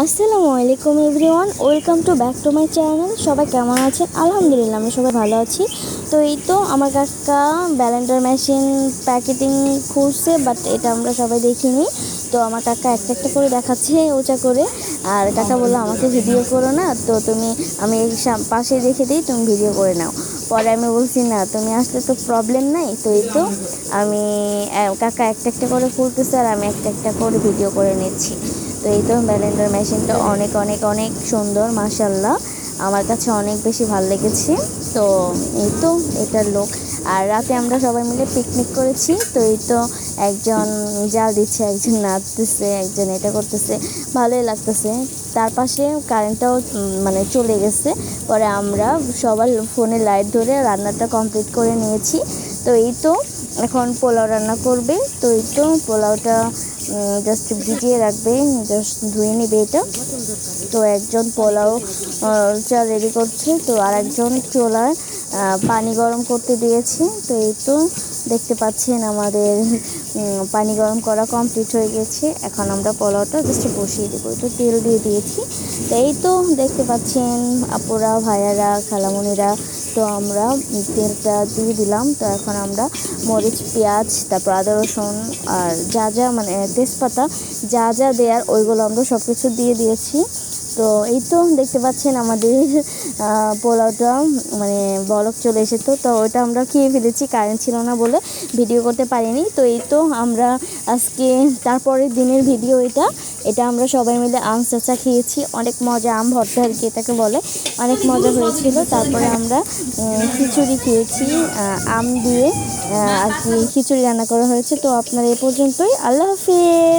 আসসালামু আলাইকুম everyone, welcome to back to my channel. সবাই কেমন আছেন? আলহামদুলিল্লাহ আমি সবাই ভালো আছি। তো এই তো আমার কাকা ব্যালেন্ডার মেশিন প্যাকেটিং খুলছে, বাট এটা আমরা সবাই দেখিনি। তো আমার কাকা একটা একটা করে দেখাচ্ছে ওচা করে, আর কাকা বললো আমাকে ভিডিও করো না, তো আমি পাশে রেখে দিই, তুমি ভিডিও করে নাও। পরে আমি বলছি না, তুমি আসলে তো প্রবলেম নাই। তো এই তো আমি কাকা একটা একটা করে খুলতেছে আর আমি একটা একটা করে ভিডিও করে নিচ্ছি। তো এই তো ব্যালেন্ডার মেশিনটা অনেক অনেক অনেক সুন্দর, মাশাল্লাহ আমার কাছে অনেক বেশি ভালো লেগেছে। তো এই তো এটার লোক। আর রাতে আমরা সবাই মিলে পিকনিক করেছি। তো এই তো একজন জাল দিচ্ছে, একজন নাচতেছে, একজন এটা করতেছে, ভালোই লাগতেছে। তার পাশে কারেন্টটাও মানে চলে গেছে। পরে আমরা সবার ফোনে লাইট ধরে রান্নাটা কমপ্লিট করে নিয়েছি। তো এই তো এখন পোলাও রান্না করবে। তো এই তো পোলাওটা জাস্ট ভিজিয়ে রাখবে, জাস্ট ধুয়ে নেবে এটা। তো একজন পোলাও চা রেডি করছে, তো আর একজন চুলায় পানি গরম করতে দিয়েছে। তো এই তো দেখতে পাচ্ছেন আমাদের পানি গরম করা কমপ্লিট হয়ে গেছে। এখন আমরা পোলাওটা জাস্ট বসিয়ে দেবো। তো তেল দিয়ে দিয়েছি। তো এই তো দেখতে পাচ্ছেন আপুরা, ভাইয়ারা, খালামণিরা, তো আমরা তেলটা দিয়ে দিলাম। তো এখন আমরা মরিচ, পেঁয়াজ, তারপর আদা, রসুন আর যা যা মানে তেজপাতা যা যা দেওয়ার ওইগুলো আমরা সব কিছু দিয়ে দিয়েছি। তো এই তো দেখতে পাচ্ছেন আমাদের পোলাওটা মানে বলক চলে এসেছে। তো ওইটা আমরা খেয়ে ফেলেছি, কারেন্ট ছিল না বলে ভিডিও করতে পারিনি। তো এই তো আমরা আজকে তারপরের দিনের ভিডিও এটা আমরা সবাই মিলে আম চাচা খেয়েছি, অনেক মজা। আম ভর্তা আর কি এটাকে বলে, অনেক মজা হয়েছিল। তারপরে আমরা খিচুড়ি খেয়েছি, আম দিয়ে আর কি খিচুড়ি রান্না করা হয়েছে। তো আপনারা এ পর্যন্তই, আল্লাহ হাফিজ।